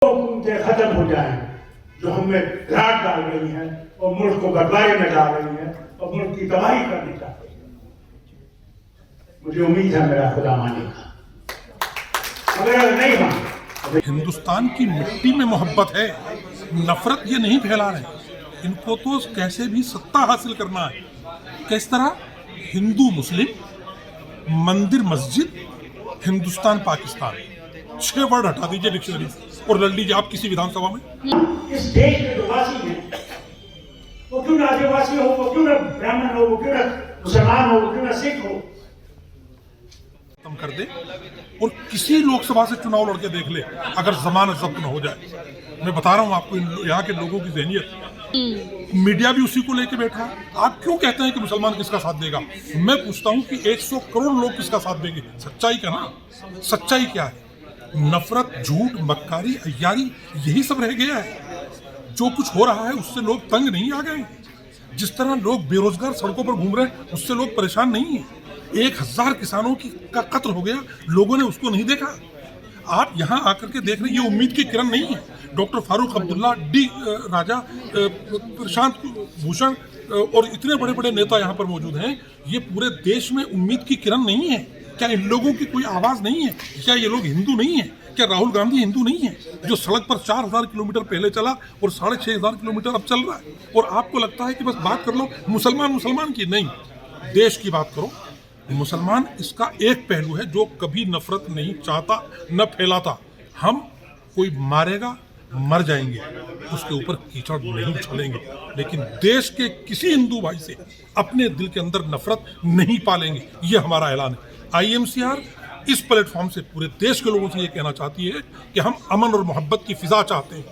हुकूमतें खत्म हो जाएं जो हमें घाट डाल रही हैं और मुल्क को बदलाव में डाल रही हैं और मुल्क की तबाही करने चाह रही हैं। मुझे उम्मीद है मेरा खुदा मानेगा, अगर नहीं माने। हिंदुस्तान की मिट्टी में मोहब्बत है, नफरत ये नहीं फैला रहे। इनको तो कैसे भी सत्ता हासिल करना है। किस तरह? हिंदू मुस्लिम, मंदिर मस्जिद, हिंदुस्तान पाकिस्तान, 6 वर्ड हटा दीजिए डिक्शनरी से और लड़ लीजिए आप किसी विधानसभा में। इस देश के जो वासी हैं, वो क्यों ना आदिवासी हो, वो क्यों ना ब्राह्मण हो, वो क्यों ना मुसलमान हो, वो क्यों ना सिख हो, खत्म कर दे और किसी लोकसभा से चुनाव लड़के देख ले, अगर जमानत जब्त न हो जाए। मैं बता रहा हूं आपको यहाँ के लोगों की जहनियत। मीडिया भी उसी को लेके बैठा है। आप क्यों कहते हैं कि मुसलमान किसका साथ देगा? मैं पूछता हूं कि 100 करोड़ लोग किसका साथ देंगे? सच्चाई का ना। सच्चाई क्या है? नफरत, झूठ, मक्कारी, अय्यारी, यही सब रह गया है। जो कुछ हो रहा है उससे लोग तंग नहीं आ गए। जिस तरह लोग बेरोजगार सड़कों पर घूम रहे हैं उससे लोग परेशान नहीं है। 1000 किसानों का कत्ल हो गया, लोगों ने उसको नहीं देखा। आप यहाँ आकर के देख रहे हैं, ये उम्मीद की किरण नहीं है। डॉक्टर फारूक अब्दुल्ला, डी राजा, प्रशांत भूषण और इतने बड़े बड़े नेता यहाँ पर मौजूद हैं। ये पूरे देश में उम्मीद की किरण नहीं है। क्या इन लोगों की कोई आवाज नहीं है? क्या ये लोग हिंदू नहीं है? क्या राहुल गांधी हिंदू नहीं है जो सड़क पर 4000 किलोमीटर पहले चला और 6500 किलोमीटर अब चल रहा है? और आपको लगता है कि बस बात कर लो मुसलमान मुसलमान की? नहीं, देश की बात करो। मुसलमान इसका एक पहलू है जो कभी नफरत नहीं चाहता, न फैलाता। हम कोई मारेगा, मर जाएंगे, उसके ऊपर कीचड़ नहीं उछलेंगे, लेकिन देश के किसी हिंदू भाई से अपने दिल के अंदर नफरत नहीं पालेंगे। ये हमारा ऐलान है। IMCR इस प्लेटफॉर्म से पूरे देश के लोगों से ये कहना चाहती है कि हम अमन और मोहब्बत की फिजा चाहते हैं।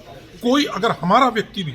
कोई अगर हमारा व्यक्ति भी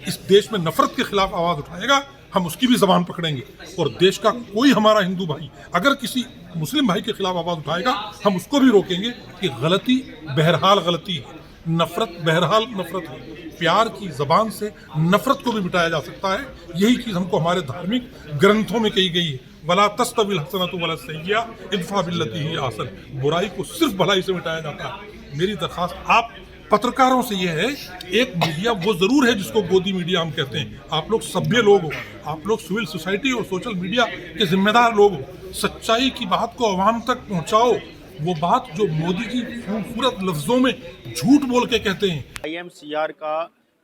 इस देश में नफरत के खिलाफ आवाज उठाएगा, हम उसकी भी जबान पकड़ेंगे। और देश का कोई हमारा हिंदू भाई अगर किसी मुस्लिम भाई के खिलाफ आवाज उठाएगा, हम उसको भी रोकेंगे कि गलती बहरहाल गलती है, नफरत बहरहाल नफरत है। प्यार की जबान से नफरत को भी मिटाया जा सकता है। यही चीज हमको हमारे धार्मिक ग्रंथों में कही गई है। वला तस्तविल हसनतु वला सय्या इदफा बिल्लती ही आसन। बुराई को सिर्फ भलाई से मिटाया जाता है। मेरी दरखास्त आप पत्रकारों से यह है, एक मीडिया वो जरूर है जिसको गोदी मीडिया हम कहते हैं। आप लोग सभ्य लोग हो, आप लोग सिविल सोसाइटी और सोशल मीडिया के जिम्मेदार लोग हो। सच्चाई की बात को आवाम तक पहुंचाओ। वो बात जो मोदी जी खूबसूरत लफ्जों में झूठ बोल के कहते हैं। IMCR का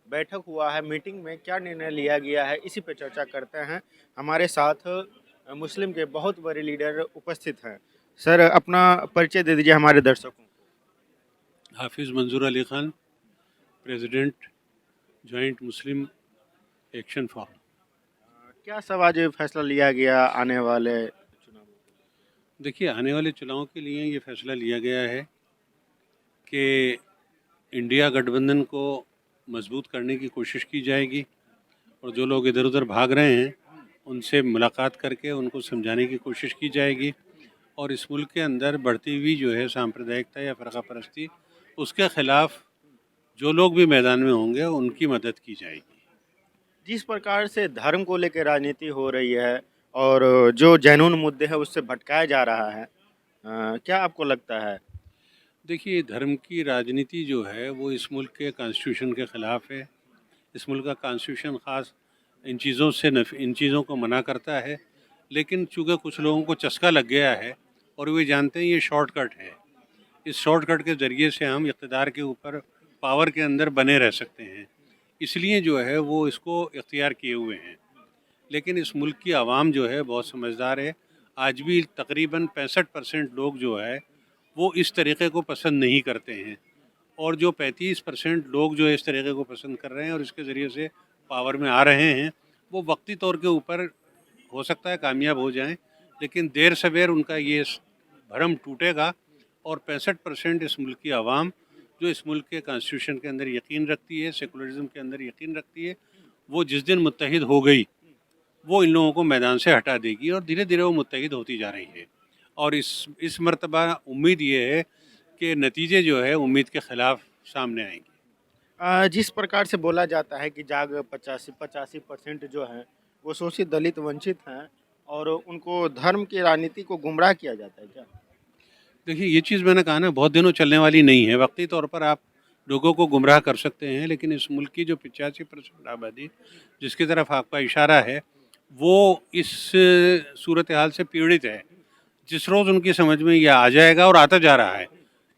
बैठक हुआ है, मीटिंग में क्या निर्णय लिया गया है, इसी पे चर्चा करते हैं। हमारे साथ मुस्लिम के बहुत बड़े लीडर उपस्थित हैं। सर, अपना परिचय दे दीजिए हमारे दर्शकों को। हाफिज़ मंजूर अली ख़ान, प्रेसिडेंट जॉइंट मुस्लिम एक्शन फोरम। क्या सब आज फैसला लिया गया आने वाले चुनाव में? देखिए, आने वाले चुनाव के लिए ये फैसला लिया गया है कि इंडिया गठबंधन को मजबूत करने की कोशिश की जाएगी और जो लोग इधर उधर भाग रहे हैं उनसे मुलाकात करके उनको समझाने की कोशिश की जाएगी और इस मुल्क के अंदर बढ़ती हुई जो है सांप्रदायिकता या फ़रका परस्ती, उसके ख़िलाफ़ जो लोग भी मैदान में होंगे उनकी मदद की जाएगी। जिस प्रकार से धर्म को लेकर राजनीति हो रही है और जो जैनून मुद्दे हैं उससे भटकाया जा रहा है, क्या आपको लगता है? देखिए, धर्म की राजनीति जो है वो इस मुल्क के कॉन्स्टिट्यूशन के ख़िलाफ़ है। इस मुल्क का कॉन्स्टिट्यूशन ख़ास इन चीज़ों से इन चीज़ों को मना करता है, लेकिन चूँकि कुछ लोगों को चस्का लग गया है और वे जानते हैं ये शॉर्टकट है। इस शॉर्टकट के ज़रिए से हम इक़्तिदार के ऊपर, पावर के अंदर बने रह सकते हैं, इसलिए जो है वो इसको इख्तियार किए हुए हैं। लेकिन इस मुल्क की आवाम जो है बहुत समझदार है। आज भी तकरीबन 65% लोग जो है वो इस तरीक़े को पसंद नहीं करते हैं और जो 35% लोग जो है इस तरीक़े को पसंद कर रहे हैं और इसके ज़रिए से पावर में आ रहे हैं, वो वक्ती तौर के ऊपर हो सकता है कामयाब हो जाएं, लेकिन देर सवेर उनका ये भरम टूटेगा और 65% इस मुल्क की आवाम जो इस मुल्क के कॉन्स्टिट्यूशन के अंदर यकीन रखती है, सेकुलरिज्म के अंदर यकीन रखती है, वो जिस दिन मुत्तहिद हो गई वो इन लोगों को मैदान से हटा देगी और धीरे धीरे वो मुत्तहिद होती जा रही है। और इस मर्तबा उम्मीद ये है कि नतीजे जो है उम्मीद के ख़िलाफ़ सामने आएंगे। जिस प्रकार से बोला जाता है कि जाग 85% जो हैं वो शोषित, दलित, वंचित हैं और उनको धर्म की राजनीति को गुमराह किया जाता है, क्या? देखिए, ये चीज़ मैंने कहा ना, बहुत दिनों चलने वाली नहीं है। वक्ती तौर पर आप लोगों को गुमराह कर सकते हैं, लेकिन इस मुल्क की जो 85% आबादी जिसकी तरफ आपका इशारा है वो इस सूरत हाल से पीड़ित है। जिस रोज़ उनकी समझ में यह आ जाएगा, और आता जा रहा है,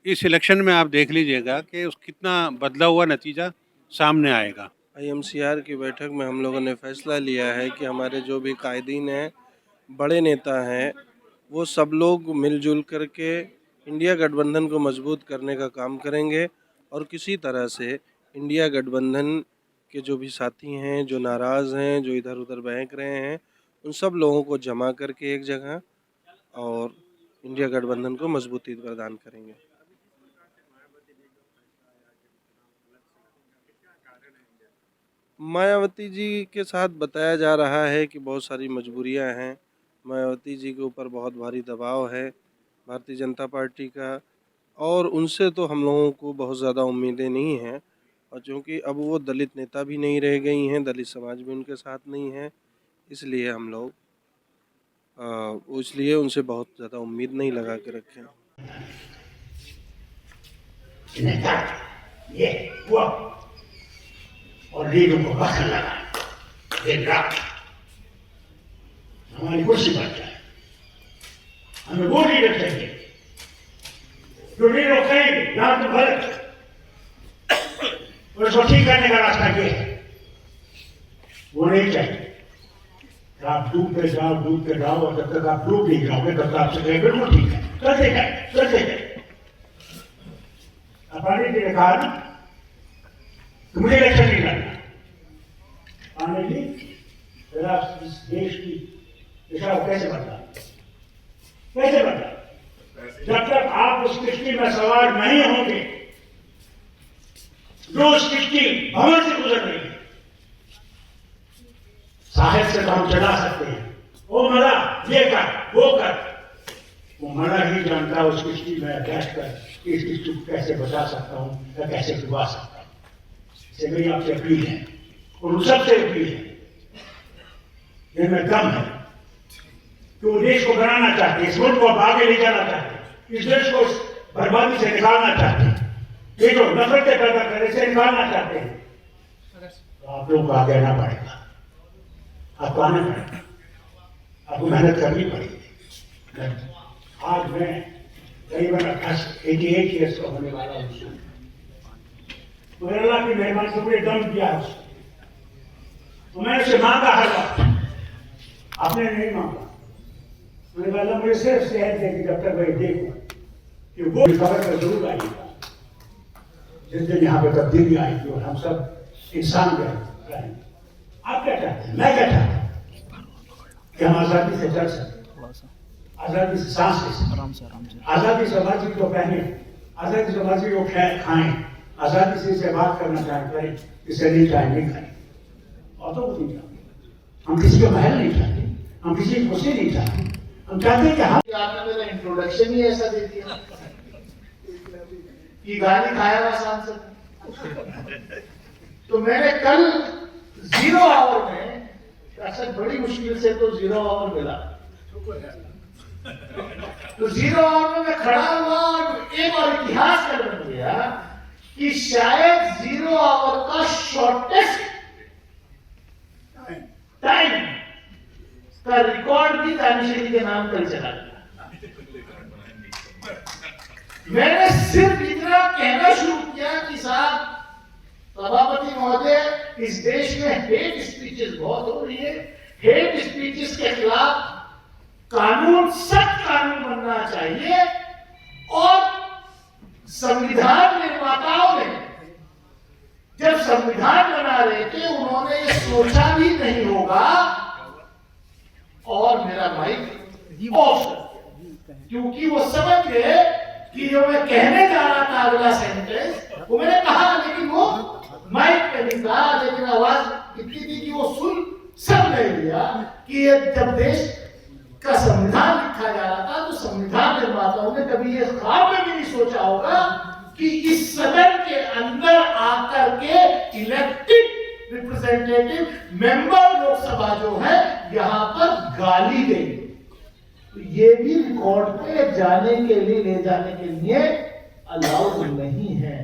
इस इलेक्शन में आप देख लीजिएगा कि उस कितना बदला हुआ नतीजा सामने आएगा। IMCR की बैठक में हम लोगों ने फैसला लिया है कि हमारे जो भी कायदीन हैं, बड़े नेता हैं, वो सब लोग मिलजुल करके इंडिया गठबंधन को मजबूत करने का काम करेंगे और किसी तरह से इंडिया गठबंधन के जो भी साथी हैं, जो नाराज़ हैं, जो इधर उधर बहक रहे हैं, उन सब लोगों को जमा करके एक जगह और इंडिया गठबंधन को मजबूती प्रदान करेंगे। मायावती जी के साथ बताया जा रहा है कि बहुत सारी मजबूरियां हैं। मायावती जी के ऊपर बहुत भारी दबाव है भारतीय जनता पार्टी का, और उनसे तो हम लोगों को बहुत ज़्यादा उम्मीदें नहीं हैं। और चूँकि अब वो दलित नेता भी नहीं रह गई हैं, दलित समाज भी उनके साथ नहीं है, इसलिए हम लोग इसलिए उनसे बहुत ज़्यादा उम्मीद नहीं लगा के रखे हैं। ये हुआ और लीडों को बखल लगा दिन रात हमारी कुर्सी बन जाए। हमें वो लीडर चाहिए जो लीडर कहेंगे यहाँ तो गलत और उसको ठीक करने का रास्ता ये है, वो नहीं चाहिए। आप डूबते जाओ और जब तक आप डूब नहीं जाओगे तब तक आपसे कहें बिल्कुल ठीक है, चलते गए। पानी जी ने कहा ना तो मुझे इलेक्शन नहीं करना। पानी जी जरा इस देश की दिशा को कैसे बदला? जब तक आप उस किश्ती में सवार नहीं होंगे जो उस किश्ती भंवर से गुजर रही है। साहब से तो हम चला सकते हैं, वो मरा ये कर वो कर, वो मरा ही जानता उस किश्ती में बैठ कर इस किश्ती को कैसे बचा सकता हूँ या कैसे डुबा सकता हूँ। इससे मेरी आपसे अपील है और उन सबसे अपील है जिनमें दम है कि वो देश को बनाना चाहते हैं, इस मुल्क को आगे ले जाना चाहते हैं, इस देश को इस बर्बादी से निकालना चाहते हैं, ये जो नफरतें पैदा करने से निकालना चाहते हैं, तो आप लोगों को आगे आना पड़ेगा, आपको आना पड़ेगा, आपको मेहनत करनी पड़ेगी। आज मैं करीबन 88 ईयर्स का होने वाला हूँ, तो अल्लाह की मेहरबानी से मुझे दम दिया है, तो मैंने उसे मांगा हर वक्त, आपने नहीं मांगा। मैंने कहा मुझे सिर्फ सेहत देगी जब तक मैं देखूं कि वो खबर पर जरूर आएगा जिस दिन यहाँ पे तब्दीली आएगी और हम सब इंसान रहेंगे। आप क्या चाहते हैं, मैं क्या चाहता हूँ कि हम आजादी से चल सकें, आजादी से सांस ले सकें, आजादी से मर्जी को पहने, आजादी से मर्जी को खाएं, आजादी से इसे बात करना चाहें करें, इसे नहीं चाहें नहीं करें। और तो कुछ नहीं चाहते, हम किसी का महल नहीं चाहते, हम किसी की खुशी नहीं चाहते, हम चाहते हैं कि हम। आपने मेरा इंट्रोडक्शन ही ऐसा दे दिया कि गाली खाया हुआ सांसद। तो मैंने कल 0 आवर में, अक्सर बड़ी मुश्किल से तो 0 आवर मिला, तो 0 आवर में मैं खड़ा हुआ और एक और इतिहास कर बन गया कि शायद 0 आवर का शॉर्टेस्ट टाइम का रिकॉर्ड भी दानिशरी के नाम पर चला गया। मैंने सिर्फ इतना कहना शुरू किया कि साहब सभापति महोदय, इस देश में हेट स्पीचेस बहुत हो रही है, हेट स्पीचेस के खिलाफ कानून, सख्त कानून बनना चाहिए। और संविधान निर्माताओं ने जब संविधान बना रहे थे उन्होंने ये सोचा भी नहीं होगा, और मेरा माइक ऑफ कर, क्योंकि वो समझ गए कि जो मैं कहने जा रहा था अगला सेंटेंस वो मैंने कहा, लेकिन वो माइक पे नहीं था, लेकिन आवाज इतनी थी कि वो सुन सब नहीं लिया कि ये जब देश का संविधान लिखा जा रहा था तो संविधान निर्माताओं ने कभी ये ख्वाब में भी नहीं सोचा होगा कि इस सदन के अंदर आकर के इलेक्टेड रिप्रेजेंटेटिव मेंबर लोकसभा जो है यहाँ पर गाली देंगे। तो ये भी रिकॉर्ड पे जाने के लिए, ले जाने के लिए अलाउड नहीं है।